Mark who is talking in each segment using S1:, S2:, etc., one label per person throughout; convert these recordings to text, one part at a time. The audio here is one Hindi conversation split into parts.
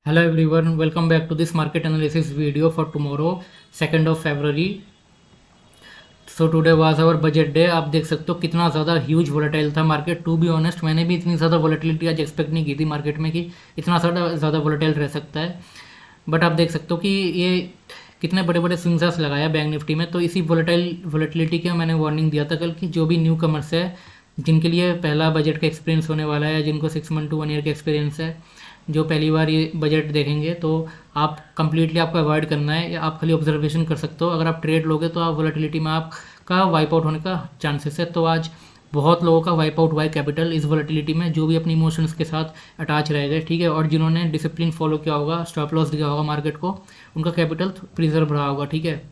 S1: Hello everyone, welcome back to this market analysis video for tomorrow, 2nd of February. So today was our budget day. आप देख सकते हो कितना ज़्यादा ह्यूज वोलेटाइल था मार्केट. टू बी ऑनेस्ट मैंने भी इतनी ज़्यादा वोलेटिलिटी आज एक्सपेक्ट नहीं की थी मार्केट में कि इतना ज़्यादा वोलेटाइल रह सकता है. बट आप देख सकते हो कि ये कितने बड़े बड़े स्विंग्स लगाया बैंक निफ्टी में. तो इसी वोलेटिलिटी का मैंने वार्निंग दिया था कल कि जो भी न्यू कमर्स है, जिनके लिए पहला बजट का एक्सपीरियंस होने वाला है, जिनको 6 मंथ टू 1 ईयर का एक्सपीरियंस है, जो पहली बार ये बजट देखेंगे, तो आप कंप्लीटली आपको अवॉइड करना है या आप खाली ऑब्जर्वेशन कर सकते हो. अगर आप ट्रेड लोगे तो आप वोलेटिलिटी में आपका वाइप आउट होने का चांसेस है. तो आज बहुत लोगों का वाइप आउट हुआ है कैपिटल इस वोलेटिलिटी में, जो भी अपनी इमोशंस के साथ अटैच रह गए. ठीक है, और जिन्होंने डिसिप्लिन फॉलो किया होगा, स्टॉप लॉस दिया होगा मार्केट को, उनका कैपिटल प्रिजर्व रहा होगा. ठीक है,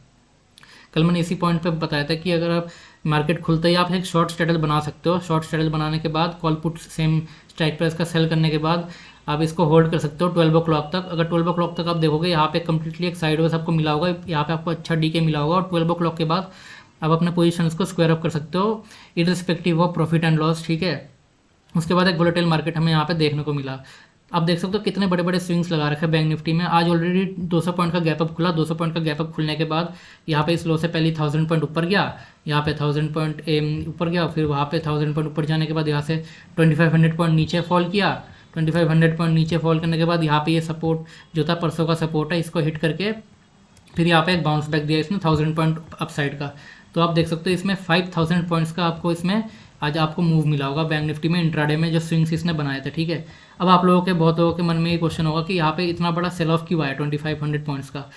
S1: कल मैंने इसी पॉइंट पे बताया था कि अगर आप मार्केट खुलते ही आप एक शॉर्ट स्ट्रेटल बना सकते हो. शॉर्ट स्ट्रेटल बनाने के बाद call put same strike price का सेल करने के बाद आप इसको होल्ड कर सकते हो 12 o'clock तक. अगर 12 o'clock तक आप देखोगे यहाँ पे कम्प्लीटली एक साइडवेज आपको मिला होगा, यहाँ पे आपको अच्छा डीके मिला होगा, और 12 o'clock के बाद आप अपने पोजीशंस को स्क्वायर अप कर सकते हो irrespective of profit and loss. ठीक है, उसके बाद एक वोलेटाइल मार्केट हमें यहाँ पे देखने को मिला. आप देख सकते हो कितने बड़े बड़े स्विंग्स लगा रखे हैं बैंक निफ्टी में. आज ऑलरेडी 200 पॉइंट का गैप अप खुला. 200 पॉइंट का गैप अप खुलने के बाद यहाँ पे इस लो से पहले 1000 पॉइंट ऊपर गया, यहाँ पे 1000 पॉइंट ऊपर गया, फिर वहाँ पे 1000 पॉइंट ऊपर जाने के बाद यहाँ से 2500 पॉइंट नीचे फॉल किया. 2500 पॉइंट नीचे फॉल करने के बाद यहाँ पे ये सपोर्ट जो था परसों का सपोर्ट है, इसको हिट करके फिर यहाँ पे एक बाउंस बैक दिया इसने 1000 पॉइंट अपसाइड का. तो आप देख सकते हो इसमें 5000 पॉइंट्स का आपको इसमें आज आपको मूव मिला होगा बैंक निफ्टी में इंट्राडे में, जो स्विंग्स इसने बनाए थे. ठीक है, अब आप लोगों के बहुत लोगों के मन में ये क्वेश्चन होगा कि यहाँ पे इतना बड़ा सेल ऑफ क्यों आया 2500 पॉइंट्स का.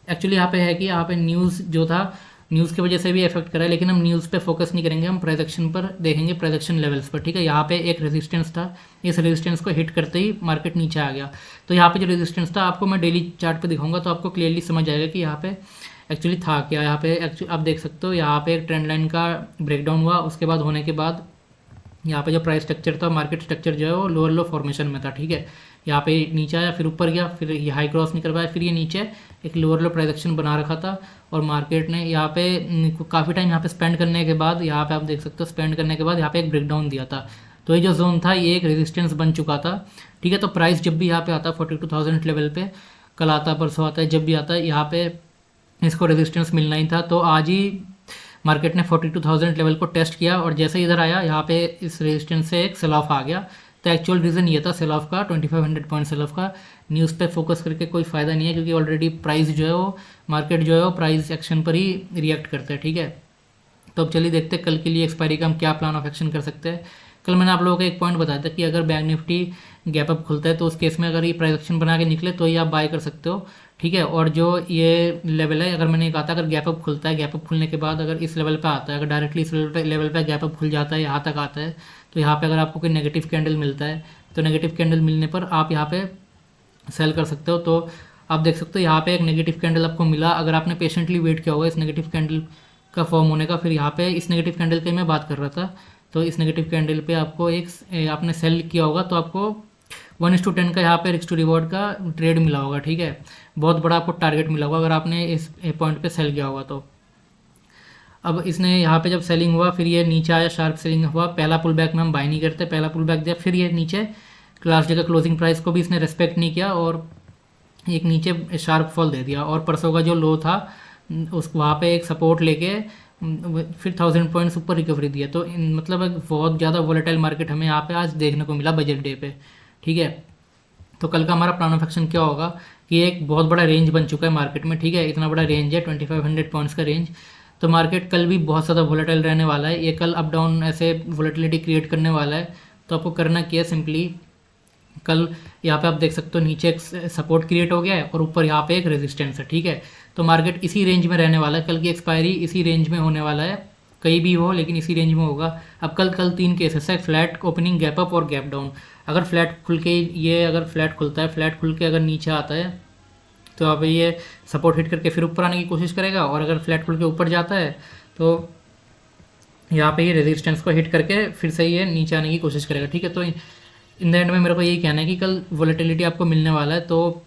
S1: एक्चुअली यहाँ पे है कि यहाँ पे न्यूज़ जो था, न्यूज़ की वजह से भी इफेक्ट करा है, लेकिन हम न्यूज़ पे फोकस नहीं करेंगे, हम प्राइस एक्शन पर देखेंगे, प्राइस एक्शन लेवल्स पर. ठीक है, यहाँ पे एक रेजिस्टेंस था, इस रेजिस्टेंस को हिट करते ही मार्केट नीचे आ गया. तो यहाँ पे जो रेजिस्टेंस था आपको मैं डेली चार्ट पे दिखाऊंगा तो आपको क्लियरली समझ आएगा कि यहाँ पे एक्चुअली था क्या. यहाँ पे एक्चुअली आप देख सकते हो यहाँ पे एक ट्रेंड लाइन का ब्रेकडाउन हुआ. उसके बाद होने के बाद यहाँ पे जो प्राइस स्ट्रक्चर था, मार्केट स्ट्रक्चर जो है वो लोअर लो फॉर्मेशन में था. ठीक है, यहाँ पे नीचे आया, फिर ऊपर गया, फिर ये हाई क्रॉस नहीं कर पाया, फिर ये नीचे एक लोअर लो प्राइस एक्शन बना रखा था. और मार्केट ने यहाँ पे काफ़ी टाइम यहाँ पे स्पेंड करने के बाद, यहाँ पे आप देख सकते हो स्पेंड करने के बाद यहाँ पे एक ब्रेकडाउन दिया था. तो ये जो जोन था ये एक रेजिस्टेंस बन चुका था. ठीक है, तो प्राइस जब भी यहाँ पे आता 42,000 लेवल पे, कल आता परसों आता है, जब भी आता है यहाँ पे इसको रेजिस्टेंस मिलना ही था. तो आज ही मार्केट ने 42,000 लेवल को टेस्ट किया और जैसे इधर आया यहाँ पे इस रेजिस्टेंस से एक सेल ऑफ आ गया. तो एक्चुअल रीज़न ये था सेल ऑफ का, 2500 पॉइंट सेल ऑफ का. न्यूज़ पे फोकस करके कोई फ़ायदा नहीं है, क्योंकि ऑलरेडी प्राइस जो है वो, मार्केट जो है वो प्राइस एक्शन पर ही रिएक्ट करता है. ठीक है, तो अब चलिए देखते हैं कल के लिए एक्सपायरी का हम क्या प्लान ऑफ एक्शन कर सकते हैं. कल मैंने आप लोगों को एक पॉइंट बताया था कि अगर बैंक निफ्टी गैप अप खुलता है तो उस केस में अगर ये प्राइस एक्शन बना के निकले तो ये आप बाय कर सकते हो. ठीक है, और जो ये लेवल है, अगर मैंने कहा था अगर गैप अप खुलता है, गैप अप खुलने के बाद अगर इस लेवल पे आता है, अगर डायरेक्टली इस लेवल पे गैप अप खुल जाता है, यहाँ तक आता है, तो यहाँ पे अगर आपको कोई नेगेटिव कैंडल मिलता है तो नेगेटिव कैंडल मिलने पर आप यहाँ पे सेल कर सकते हो. तो आप देख सकते हो यहाँ पे एक नेगेटिव कैंडल आपको मिला. अगर आपने पेशेंटली वेट किया होगा इस नेगेटिव कैंडल का फॉर्म होने का, फिर यहाँ पे इस नेगेटिव कैंडल की मैं बात कर रहा था, तो इस नेगेटिव कैंडल पे आपको एक आपने सेल किया होगा तो आपको 1:10 का यहाँ पे रिस्क टू रिवॉर्ड का ट्रेड मिला होगा. ठीक है, बहुत बड़ा आपको टारगेट मिला होगा अगर आपने इस पॉइंट पे सेल किया होगा तो. अब इसने यहाँ पे जब सेलिंग हुआ, फिर ये नीचे आया, शार्प सेलिंग हुआ. पहला पुल बैक में हम बाय नहीं करते, पहला पुल बैक दिया, फिर ये नीचे लास्ट डे का क्लोजिंग प्राइस को भी इसने रेस्पेक्ट नहीं किया और एक नीचे शार्प फॉल दे दिया. और परसों का जो लो था उस वहाँ पे एक सपोर्ट लेके फिर 1000 पॉइंट्स ऊपर रिकवरी दिया. तो मतलब एक बहुत ज़्यादा वोलेटाइल मार्केट हमें यहाँ पे आज देखने को मिला बजट डे पे. ठीक है, तो कल का हमारा प्लान ऑफ एक्शन क्या होगा कि एक बहुत बड़ा रेंज बन चुका है मार्केट में. ठीक है, इतना बड़ा रेंज है 2500 पॉइंट्स का रेंज. तो मार्केट कल भी बहुत ज़्यादा वोलेटाइल रहने वाला है. ये कल अप डाउन ऐसे वोलेटिलिटी क्रिएट करने वाला है. तो आपको करना क्या है, सिंपली कल यहाँ पे आप देख सकते हो नीचे एक सपोर्ट क्रिएट हो गया है और ऊपर यहाँ पे एक रेजिस्टेंस है. ठीक है, तो मार्केट इसी रेंज में रहने वाला है. कल की एक्सपायरी इसी रेंज में होने वाला है, कहीं भी हो लेकिन इसी रेंज में होगा. अब कल 3 केसेस है, फ्लैट ओपनिंग, गैप अप और गैप डाउन. अगर फ्लैट खुल के ये अगर फ्लैट खुलता है, फ्लैट खुल के अगर नीचे आता है तो अब ये सपोर्ट हिट करके फिर ऊपर आने की कोशिश करेगा. और अगर फ्लैट खुल के ऊपर जाता है तो यहाँ पे ये रेजिस्टेंस को हिट करके फिर से ये नीचे आने की कोशिश करेगा. ठीक है, तो इन द एंड में मेरे को यही कहना है कि कल वोलेटिलिटी आपको मिलने वाला है. तो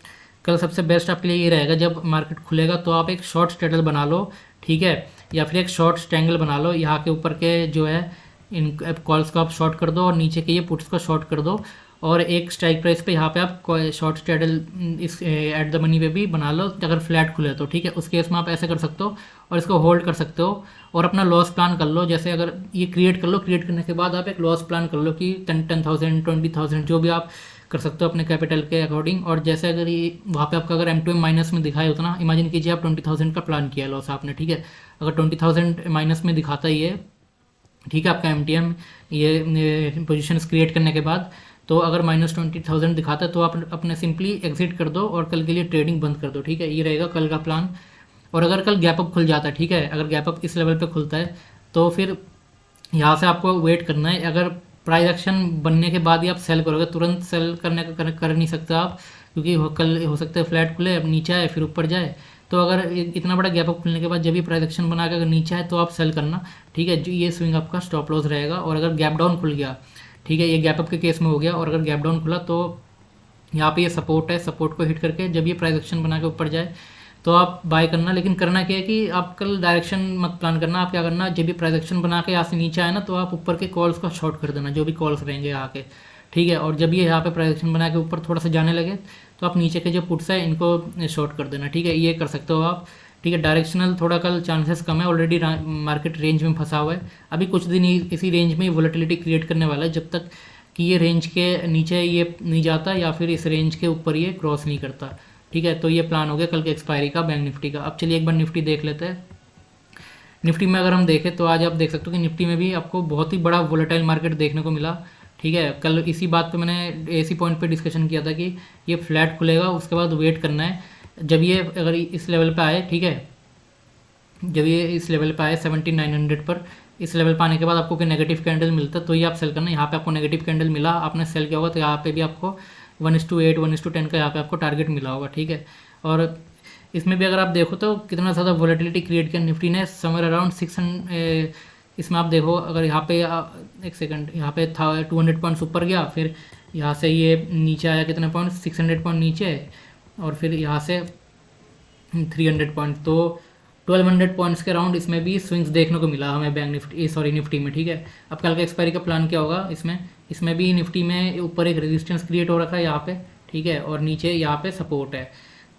S1: कल सबसे बेस्ट आपके लिए ये रहेगा, जब मार्केट खुलेगा तो आप एक शॉर्ट स्ट्रेटल बना लो. ठीक है, या फिर एक शॉर्ट स्ट्रैंगल बना लो. यहाँ के ऊपर के जो है इन कॉल्स को आप शॉर्ट कर दो और नीचे के ये पुट्स को शॉर्ट कर दो. और एक स्ट्राइक प्राइस पे यहाँ पे आप शॉर्ट स्ट्रैडल इस एट द मनी पे भी बना लो अगर फ्लैट खुले तो, ठीक है। उस केस में आप ऐसे कर सकते हो और इसको होल्ड कर सकते हो और अपना लॉस प्लान कर लो। जैसे अगर ये क्रिएट कर लो, क्रिएट करने के बाद आप एक लॉस प्लान कर लो कि 10,000 20,000 जो भी आप कर सकते हो अपने कैपिटल के अकॉर्डिंग। और जैसे अगर ये वहाँ पे आपका अगर M2M माइनस में दिखाए उतना, इमेजिन कीजिए आप 20,000 का प्लान किया लॉस आपने, ठीक है। अगर 20,000 माइनस में दिखाता ही है, ठीक है, आपका MTM ये पोजिशन क्रिएट करने के बाद, तो अगर -20,000 दिखाता है तो आप अपने सिंपली एग्जिट कर दो और कल के लिए ट्रेडिंग बंद कर दो, ठीक है। ये रहेगा कल का प्लान। और अगर कल गैप अप खुल जाता है, ठीक है, अगर गैप अप इस लेवल पे खुलता है तो फिर यहाँ से आपको वेट करना है। अगर प्राइस एक्शन बनने के बाद ही आप सेल करोगे, तुरंत सेल करने का कर नहीं सकते आप, क्योंकि कल हो सकता है फ्लैट खुले, अब नीचे आए फिर ऊपर जाए। तो अगर इतना बड़ा गैप अप खुलने के बाद जब भी प्राइस एक्शन बना के अगर नीचे आए तो आप सेल करना, ठीक है। जो ये स्विंग आपका स्टॉप लॉस रहेगा। और अगर गैप डाउन खुल गया, ठीक है, ये गैप अप के केस में हो गया, और अगर गैप डाउन खुला तो यहाँ पे ये सपोर्ट है, सपोर्ट को हिट करके जब ये प्राइस एक्शन बना के ऊपर जाए तो आप बाय करना। लेकिन करना क्या है कि आप कल डायरेक्शन मत प्लान करना, आप क्या करना, जब भी प्राइस एक्शन बना के यहाँ से नीचे आए ना तो आप ऊपर के कॉल्स को शॉर्ट कर देना, जो भी कॉल्स रहेंगे यहाँ के, ठीक है। और जब ये यहाँ पे प्राइस एक्शन बना के ऊपर थोड़ा सा जाने लगे तो आप नीचे के जो पुट्स है इनको शॉर्ट कर देना, ठीक है। ये कर सकते हो आप, ठीक है। डायरेक्शनल थोड़ा कल चांसेस कम है, ऑलरेडी मार्केट रेंज में फंसा हुआ है। अभी कुछ दिन इसी रेंज में वोलेटिलिटी क्रिएट करने वाला है, जब तक कि ये रेंज के नीचे ये नहीं जाता या फिर इस रेंज के ऊपर ये क्रॉस नहीं करता, ठीक है। तो ये प्लान हो गया कल के एक्सपायरी का बैंक निफ्टी का। अब चलिए एक बार निफ्टी देख लेते हैं। निफ्टी में अगर हम देखें तो आज आप देख सकते हो कि निफ्टी में भी आपको बहुत ही बड़ा वोलेटाइल मार्केट देखने को मिला, ठीक है। कल इसी बात पे मैंने इसी पॉइंट पे डिस्कशन किया था कि ये फ्लैट खुलेगा, उसके बाद वेट करना है। जब ये अगर इस लेवल पे आए, ठीक है, जब ये इस लेवल पे आए 17,900 पर, इस लेवल पर आने के बाद आपको कोई नेगेटिव कैंडल मिलता है तो ये आप सेल करना। यहाँ पे आपको नेगेटिव कैंडल मिला, आपने सेल किया होगा, तो यहाँ पे भी आपको 1:8 1:10 का यहाँ पे आपको टारगेट मिला होगा, ठीक है। और इसमें भी अगर आप देखो तो कितना ज़्यादा वोलेटिलिटी क्रिएट किया निफ्टी ने, समवेयर अराउंड 600। इसमें आप देखो अगर यहाँ पे एक सेकंड, यहाँ पे था 200 पॉइंट्स ऊपर गया, फिर यहाँ से ये नीचे आया कितने पॉइंट, 600 पॉइंट नीचे, और फिर यहाँ से 300 पॉइंट, तो 1200 पॉइंट्स के अराउंड इसमें भी स्विंग्स देखने को मिला हमें बैंक निफ्टी, सॉरी निफ्टी में, ठीक है। अब कल का एक्सपायरी का प्लान क्या होगा इसमें भी निफ्टी में ऊपर एक रेजिस्टेंस क्रिएट हो रखा है यहाँ पे, ठीक है, और नीचे यहाँ पे सपोर्ट है।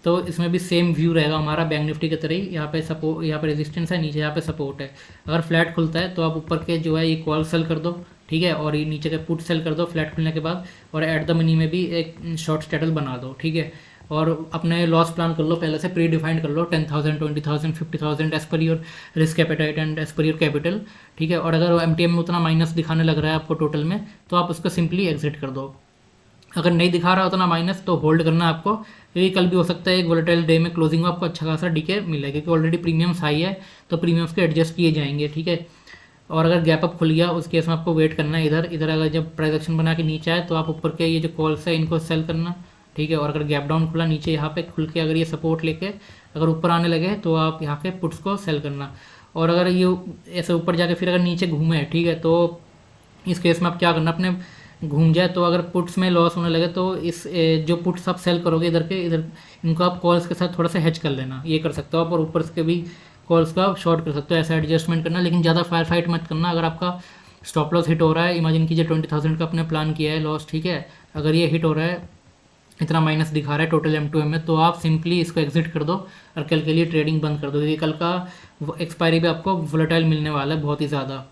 S1: तो इसमें भी सेम व्यू रहेगा हमारा बैंक निफ्टी की तरह ही, यहाँ पे सपोर्ट, यहाँ पे रेजिस्टेंस है, नीचे यहाँ पे सपोर्ट है। अगर फ्लैट खुलता है तो आप ऊपर के जो है ये कॉल सेल कर दो, ठीक है, और ये नीचे के पुट सेल कर दो फ्लैट खुलने के बाद, और एट द मनी में भी एक शॉर्ट स्ट्रैटल बना दो, ठीक है। और अपने लॉस प्लान कर लो, पहले से प्री डिफाइंड कर लो, 10,000 20,000 50,000 as per your risk appetite and as per your capital, ठीक है। और अगर MTM में उतना माइनस दिखाने लग रहा है आपको टोटल में, तो आप उसको सिंपली एग्जिट कर दो। अगर नहीं दिखा रहा उतना माइनस तो होल्ड करना आपको, क्योंकि कल भी हो सकता है एक वोलेटाइल डे में क्लोजिंग में आपको अच्छा खासा डीके मिलेगा, क्योंकि ऑलरेडी प्रीमियम्स हाई है तो प्रीमियम्स के एडजस्ट किए जाएंगे, ठीक है। और अगर गैप अप खुल गया उस केस में आपको वेट करना है इधर अगर जब प्राइस एक्शन बना के नीचे आए तो आप ऊपर के ये जो कॉल्स है इनको सेल करना, ठीक है। और अगर गैप डाउन खुला नीचे यहाँ पे खुल के अगर ये सपोर्ट लेके अगर ऊपर आने लगे तो आप यहाँ के पुट्स को सेल करना। और अगर ये ऐसे ऊपर जाके फिर अगर नीचे घूमे, ठीक है, तो इस केस में आप क्या करना, अपने घूम जाए तो अगर पुट्स में लॉस होने लगे तो इस जो पुट्स आप सेल करोगे इधर इनको आप कॉल्स के साथ थोड़ा सा हेज कर लेना, ये कर सकते हो आप। और ऊपर के भी कॉल्स का आप शॉर्ट कर सकते हो, ऐसा एडजस्टमेंट करना, लेकिन ज़्यादा फायर फाइट मत करना। अगर आपका स्टॉप लॉस हिट हो रहा है, इमेजिन कीजिए 20,000 का अपने प्लान किया है लॉस, ठीक है, अगर ये हिट हो रहा है, इतना माइनस दिखा रहा है टोटल M2M में, तो आप सिंपली इसको एग्जिट कर दो और कल के लिए ट्रेडिंग बंद कर दो, क्योंकि कल का एक्सपायरी भी आपको वोलेटाइल मिलने वाला है बहुत ही ज़्यादा,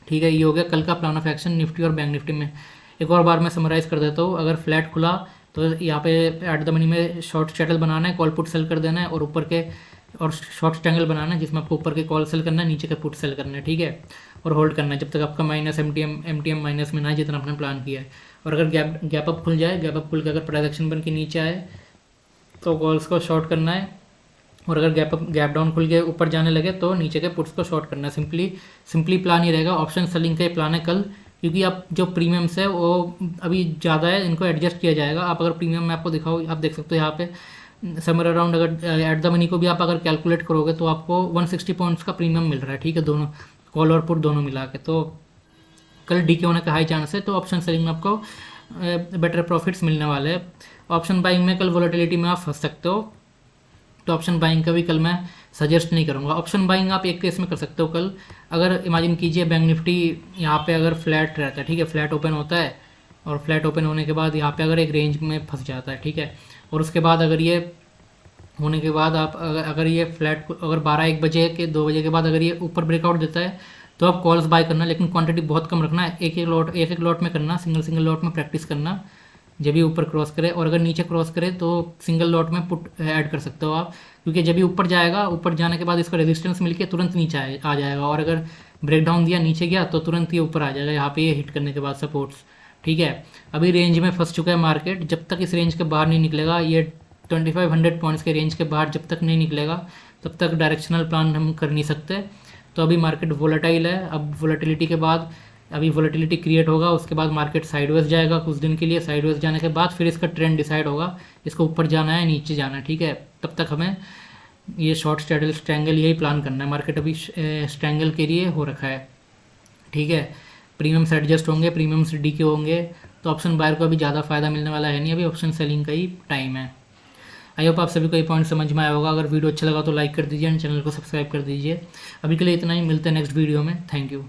S1: ठीक है। ये हो गया कल का प्लान ऑफ एक्शन निफ्टी और बैंक निफ्टी में। एक और बार मैं समराइज कर देता हूँ। अगर फ्लैट खुला तो यहाँ पे एट द मनी में शॉर्ट स्ट्रैटल बनाना है, कॉल पुट सेल कर देना है, और ऊपर के और शॉर्ट स्ट्रैंगल बनाना है जिसमें आपको ऊपर के कॉल सेल करना है, नीचे के पुट सेल करना है, ठीक है। और होल्ड करना है जब तक आपका माइनस MTM माइनस में ना है जितना आपने प्लान किया है। और अगर गैप अप खुल जाए, गैप अप खुल के अगर प्राइस एक्शन बन के नीचे आए तो कॉल्स को शॉर्ट करना है, और अगर गैप डाउन खुल के ऊपर जाने लगे तो नीचे के पुट्स को शॉर्ट करना है। सिंपली प्लान ही रहेगा। ऑप्शन सेलिंग का ही प्लान है कल, क्योंकि आप जो प्रीमियम्स है वो अभी ज़्यादा है, इनको एडजस्ट किया जाएगा। आप अगर प्रीमियम में आपको दिखाओ, आप देख सकते हो यहाँ पे समर अराउंड, अगर एट द मनी को भी आप अगर कैलकुलेट करोगे तो आपको 160 पॉइंट्स का प्रीमियम मिल रहा है, ठीक है, दोनों कॉल और पुट दोनों मिला के। तो कल डीके होने का हाई चांस है, तो ऑप्शन सेलिंग में आपको बेटर प्रॉफिट्स मिलने वाले हैं। ऑप्शन बाइंग में कल वोलेटिलिटी में आप फंस सकते हो, तो ऑप्शन बाइंग का भी कल मैं सजेस्ट नहीं करूँगा। ऑप्शन बाइंग आप एक केस में कर सकते हो कल, अगर इमेजिन कीजिए बैंक निफ्टी यहाँ पे अगर फ्लैट रहता है, ठीक है, फ्लैट ओपन होता है और फ्लैट ओपन होने के बाद यहाँ पे अगर एक रेंज में फंस जाता है, ठीक है। और उसके बाद अगर ये होने के बाद आप अगर ये फ्लैट अगर 12-1 बजे के 2 बजे के बाद अगर ये ऊपर ब्रेकआउट देता है तो आप कॉल्स बाय करना, लेकिन क्वांटिटी बहुत कम रखना है, एक एक लॉट में करना, सिंगल लॉट में प्रैक्टिस करना जब भी ऊपर क्रॉस करे। और अगर नीचे क्रॉस करे तो सिंगल लॉट में पुट ऐड कर सकते हो आप, क्योंकि जब भी ऊपर जाएगा, ऊपर जाने के बाद इसका रेजिस्टेंस मिलके तुरंत नीचे आ जाएगा, और अगर ब्रेक डाउन दिया नीचे गया तो तुरंत ये ऊपर आ जाएगा यहाँ पे ये हिट करने के बाद सपोर्ट्स, ठीक है। अभी रेंज में फंस चुका है मार्केट, जब तक इस रेंज के बाहर नहीं निकलेगा, ये 2500 पॉइंट्स के रेंज के बाहर जब तक नहीं निकलेगा तब तक डायरेक्शनल प्लान हम कर नहीं सकते। तो अभी मार्केट वोलेटाइल है, अब वोलेटिलिटी के बाद अभी वोलेटिलिटी क्रिएट होगा, उसके बाद मार्केट साइडवेज जाएगा कुछ दिन के लिए, साइडवेज जाने के बाद फिर इसका ट्रेंड डिसाइड होगा, इसको ऊपर जाना है नीचे जाना है, ठीक है। तब तक हमें ये शॉर्ट स्ट्रैडल स्ट्रैंगल यही प्लान करना है। मार्केट अभी स्ट्रैंगल के लिए हो रखा है, ठीक है। प्रीमियम्स एडजस्ट होंगे, प्रीमियम्स डी के होंगे, तो ऑप्शन बायर को अभी ज़्यादा फायदा मिलने वाला है नहीं, अभी ऑप्शन सेलिंग का ही टाइम है। आई होप आप सभी को ये पॉइंट समझ में आया होगा। अगर वीडियो अच्छा लगा तो लाइक कर दीजिए एंड चैनल को सब्सक्राइब कर दीजिए। अभी के लिए इतना ही, मिलते हैं नेक्स्ट वीडियो में। Thank you.